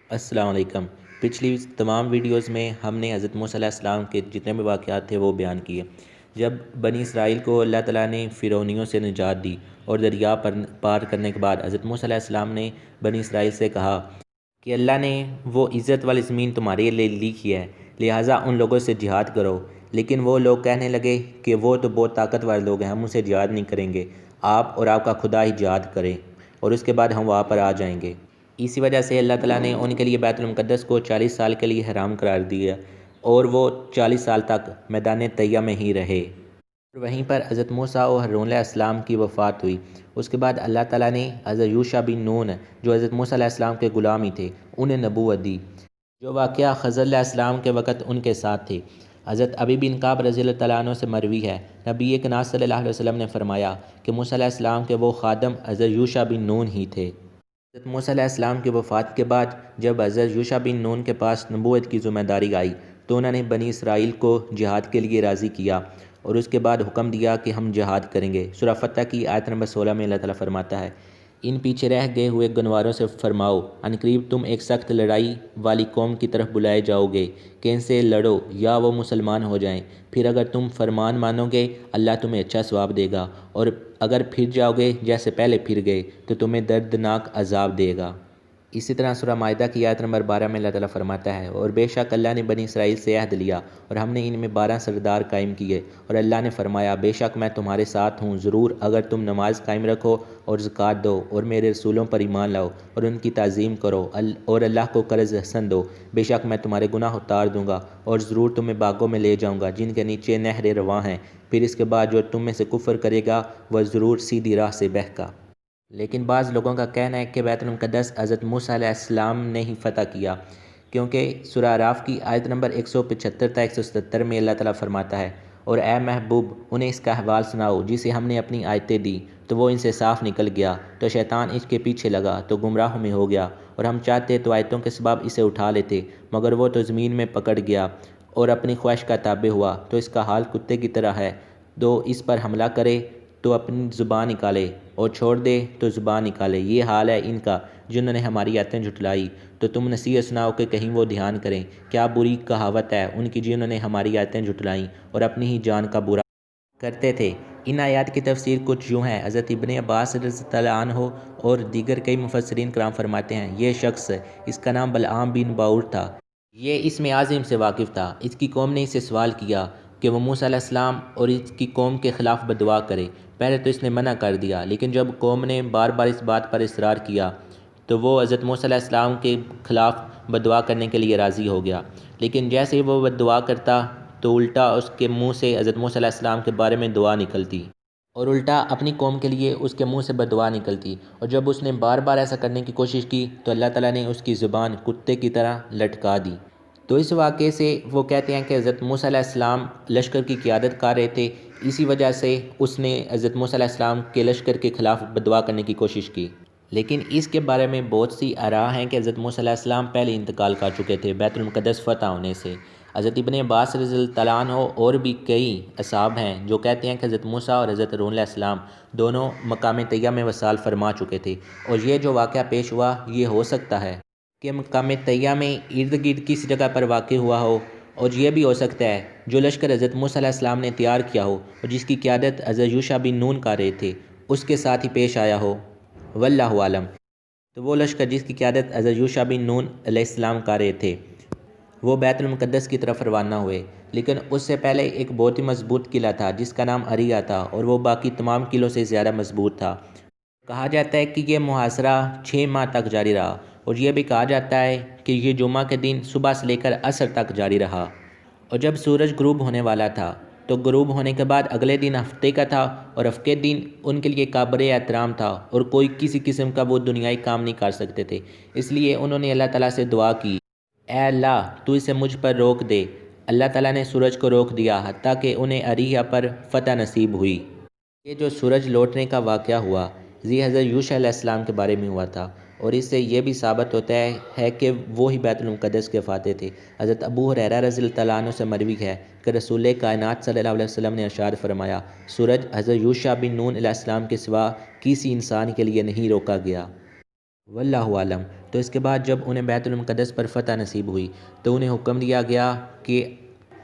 السلام علیکم۔ پچھلی تمام ویڈیوز میں ہم نے حضرت موسیٰ علیہ السلام کے جتنے بھی واقعات تھے وہ بیان کیے۔ جب بنی اسرائیل کو اللہ تعالیٰ نے فرعونیوں سے نجات دی اور دریا پار کرنے کے بعد حضرت موسیٰ علیہ السلام نے بنی اسرائیل سے کہا کہ اللہ نے وہ عزت والی زمین تمہارے لیے لکھی ہے، لہٰذا ان لوگوں سے جہاد کرو۔ لیکن وہ لوگ کہنے لگے کہ وہ تو بہت طاقتور لوگ ہیں، ہم ان سے جہاد نہیں کریں گے، آپ اور آپ کا خدا ہی جہاد کریں اور اس کے بعد ہم وہاں پر آ جائیں گے۔ اسی وجہ سے اللہ تعالیٰ نے ان کے لیے بیت المقدس کو 40 سال کے لیے حرام قرار دیا اور وہ 40 سال تک میدان طیہ میں ہی رہے۔ وہیں پر حضرت موسیٰ اور ہارون علیہ السلام کی وفات ہوئی۔ اس کے بعد اللہ تعالیٰ نے حضرت یوشع بن نون جو حضرت موسیٰ علیہ السلام کے غلام ہی تھے انہیں نبوت دی، جو واقعہ خضر علیہ السلام کے وقت ان کے ساتھ تھے۔ حضرت ابی بن کعب رضی اللہ تعالیٰ عنہ سے مروی ہے، نبی کریم صلی اللہ علیہ وسلم نے فرمایا کہ موسیٰ علیہ السلام کے وہ خادم حضرت یوشع بن نون ہی تھے۔ حضرت موسیٰ علیہ السلام کی وفات کے بعد جب حضرت یوشع بن نون کے پاس نبوت کی ذمہ داری آئی تو انہوں نے بنی اسرائیل کو جہاد کے لیے راضی کیا اور اس کے بعد حکم دیا کہ ہم جہاد کریں گے۔ سورہ فتح کی آیت نمبر 16 میں اللہ تعالیٰ فرماتا ہے، ان پیچھے رہ گئے ہوئے گنواروں سے فرماؤ، ان قریب تم ایک سخت لڑائی والی قوم کی طرف بلائے جاؤ گے کہ ان سے لڑو یا وہ مسلمان ہو جائیں، پھر اگر تم فرمان مانو گے اللہ تمہیں اچھا ثواب دے گا، اور اگر پھر جاؤ گے جیسے پہلے پھر گئے تو تمہیں دردناک عذاب دے گا۔ اسی طرح سورہ مائدہ کی آیت نمبر 12 میں اللہ تعالیٰ فرماتا ہے، اور بے شک اللہ نے بنی اسرائیل سے عہد لیا اور ہم نے ان میں 12 سردار قائم کیے، اور اللہ نے فرمایا بے شک میں تمہارے ساتھ ہوں، ضرور اگر تم نماز قائم رکھو اور زکوٰۃ دو اور میرے رسولوں پر ایمان لاؤ اور ان کی تعظیم کرو اور اللہ کو قرض حسن دو، بے شک میں تمہارے گناہ اتار دوں گا اور ضرور تمہیں باغوں میں لے جاؤں گا جن کے نیچے نہریں رواں ہیں، پھر اس کے بعد جو تم میں سے کفر کرے گا وہ ضرور سیدھی راہ سے بہکا۔ لیکن بعض لوگوں کا کہنا ہے کہ بیت المقدس حضرت موسیٰ علیہ السلام نے ہی فتح کیا، کیونکہ سورہ اعراف کی آیت نمبر 175 تا 177 میں اللہ تعالیٰ فرماتا ہے، اور اے محبوب انہیں اس کا احوال سناؤ جسے ہم نے اپنی آیتیں دی تو وہ ان سے صاف نکل گیا، تو شیطان اس کے پیچھے لگا تو گمراہوں میں ہو گیا، اور ہم چاہتے تو آیتوں کے سبب اسے اٹھا لیتے مگر وہ تو زمین میں پکڑ گیا اور اپنی خواہش کا تابع ہوا، تو اس کا حال کتے کی طرح ہے، تو اس پر حملہ کرے تو اپنی زبان نکالے اور چھوڑ دے تو زبان نکالے، یہ حال ہے ان کا جنہوں نے ہماری آیتیں جھٹلائی۔ تو تم نصیحت سناؤ کہ کہیں وہ دھیان کریں، کیا بری کہاوت ہے ان کی جنہوں نے ہماری آیتیں جھٹلائیں اور اپنی ہی جان کا برا کرتے تھے۔ ان آیات کی تفسیر کچھ یوں ہے، حضرت ابن عباس رضی اللہ عنہ اور دیگر کئی مفسرین کرام فرماتے ہیں یہ شخص اس کا نام بلعام بن باور تھا، یہ اسم عظیم سے واقف تھا، اس کی قوم نے اس سے سوال کیا کہ وہ موسیٰ علیہ السلام اور اس کی قوم کے خلاف بددعا کرے، پہلے تو اس نے منع کر دیا، لیکن جب قوم نے بار بار اس بات پر اصرار کیا تو وہ حضرت موسیٰ علیہ السلام کے خلاف بددعا کرنے کے لیے راضی ہو گیا، لیکن جیسے ہی وہ بددعا کرتا تو الٹا اس کے منہ سے حضرت موسیٰ علیہ السلام کے بارے میں دعا نکلتی اور الٹا اپنی قوم کے لیے اس کے منہ سے بددعا نکلتی، اور جب اس نے بار بار ایسا کرنے کی کوشش کی تو اللہ تعالیٰ نے اس کی زبان کتے کی طرح لٹکا دی۔ تو اس واقعے سے وہ کہتے ہیں کہ حضرت موسیٰ علیہ السلام لشکر کی قیادت کر رہے تھے، اسی وجہ سے اس نے حضرت موسیٰ علیہ السلام کے لشکر کے خلاف بددعا کرنے کی کوشش کی، لیکن اس کے بارے میں بہت سی آراء ہیں کہ حضرت موسیٰ علیہ السلام پہلے انتقال کر چکے تھے بیت المقدس فتح ہونے سے۔ حضرت ابن عباس رضی اللہ تعالیٰ عنہ اور بھی کئی اصحاب ہیں جو کہتے ہیں کہ حضرت موسیٰ اور حضرت ہارون علیہ السلام دونوں مقام طیہ میں وصال فرما چکے تھے، اور یہ جو واقعہ پیش ہوا یہ ہو سکتا ہے کہ مقام طیہ میں ارد گرد کسی جگہ پر واقع ہوا ہو، اور یہ بھی ہو سکتا ہے جو لشکر حضرت موسیٰ علیہ السلام نے تیار کیا ہو اور جس کی قیادت حضرت یوشع بن نون کر رہے تھے اس کے ساتھ ہی پیش آیا ہو، واللہ عالم۔ تو وہ لشکر جس کی قیادت حضرت یوشع بن نون علیہ السلام کر رہے تھے وہ بیت المقدس کی طرف روانہ ہوئے، لیکن اس سے پہلے ایک بہت ہی مضبوط قلعہ تھا جس کا نام اریا تھا، اور وہ باقی تمام قلعوں سے زیادہ مضبوط تھا۔ کہا جاتا ہے کہ یہ محاصرہ 6 ماہ تک جاری رہا، اور یہ بھی کہا جاتا ہے کہ یہ جمعہ کے دن صبح سے لے کر عصر تک جاری رہا، اور جب سورج غروب ہونے والا تھا تو غروب ہونے کے بعد اگلے دن ہفتے کا تھا، اور ہفتے دن ان کے لیے قابل احترام تھا اور کوئی کسی قسم کا وہ دنیائی کام نہیں کر سکتے تھے، اس لیے انہوں نے اللہ تعالیٰ سے دعا کی، اے اللہ تو اسے مجھ پر روک دے۔ اللہ تعالیٰ نے سورج کو روک دیا حتیٰ کہ انہیں اریا پر فتح نصیب ہوئی۔ یہ جو سورج لوٹنے کا واقعہ ہوا یہ حضرت یوشع علیہ السلام کے بارے میں ہوا تھا، اور اس سے یہ بھی ثابت ہوتا ہے کہ وہی بیت المقدس کے فاتح تھے۔ حضرت ابو ہریرہ رضی اللہ تعالیٰ عنہ سے مروی ہے کہ رسول کائنات صلی اللہ علیہ وسلم نے ارشاد فرمایا، سورج حضرت یوشع بن نون علیہ السلام کے سوا کسی انسان کے لیے نہیں روکا گیا، واللہ عالم۔ تو تو اس کے بعد جب انہیں بیت المقدس پر فتح نصیب ہوئی تو انہیں حکم دیا گیا کہ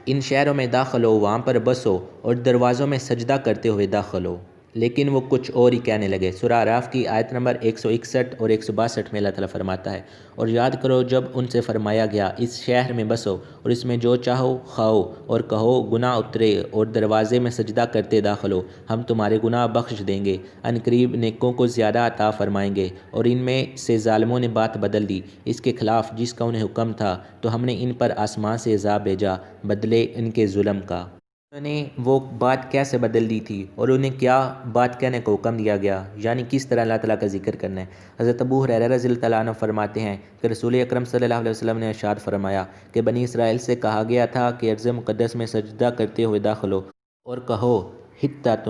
ان شہروں میں داخل ہو، وہاں پر بسو اور دروازوں میں سجدہ کرتے ہوئے داخل ہو، لیکن وہ کچھ اور ہی کہنے لگے۔ سورہ اعراف کی آیت نمبر 161 اور 162 میں اللہ تعالیٰ فرماتا ہے، اور یاد کرو جب ان سے فرمایا گیا اس شہر میں بسو اور اس میں جو چاہو کھاؤ اور کہو گناہ اترے اور دروازے میں سجدہ کرتے داخل ہو، ہم تمہارے گناہ بخش دیں گے، ان قریب نیکوں کو زیادہ عطا فرمائیں گے۔ اور ان میں سے ظالموں نے بات بدل دی اس کے خلاف جس کا انہیں حکم تھا، تو ہم نے ان پر آسمان سے عذاب بھیجا بدلے ان کے ظلم کا۔ انہوں نے وہ بات کیسے بدل دی تھی اور انہیں کیا بات کہنے کو حکم دیا گیا، یعنی کس طرح اللہ تعالیٰ کا ذکر کرنا ہے۔ حضرت ابو ہریرہ رضی اللہ تعالیٰ عنہ فرماتے ہیں کہ رسول اکرم صلی اللہ علیہ وسلم نے ارشاد فرمایا کہ بنی اسرائیل سے کہا گیا تھا کہ ارض مقدس میں سجدہ کرتے ہوئے داخل ہو اور کہو حطۃ،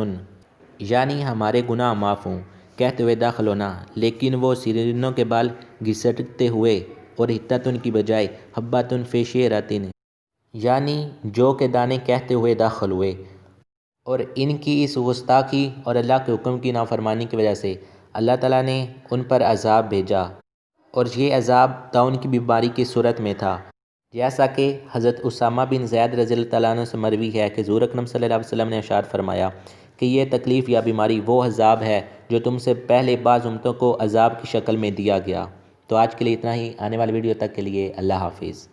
یعنی ہمارے گناہ معاف ہوں، کہتے ہوئے داخل ہونا، لیکن وہ سرنوں کے بال گھسیٹتے ہوئے اور حطۃ کی بجائے حبۃ فی شعرۃ، یعنی جو کے دانے کہتے ہوئے داخل ہوئے۔ اور ان کی اس گستاخی اور اللہ کے حکم کی نافرمانی کی وجہ سے اللہ تعالیٰ نے ان پر عذاب بھیجا، اور یہ عذاب طاعون کی بیماری کی صورت میں تھا، جیسا کہ حضرت اسامہ بن زید رضی اللہ تعالیٰ عنہ سے مروی ہے کہ حضور اکرم صلی اللہ علیہ وسلم نے ارشاد فرمایا کہ یہ تکلیف یا بیماری وہ عذاب ہے جو تم سے پہلے بعض امتوں کو عذاب کی شکل میں دیا گیا۔ تو آج کے لیے اتنا ہی، آنے والی ویڈیو تک کے لیے اللہ حافظ۔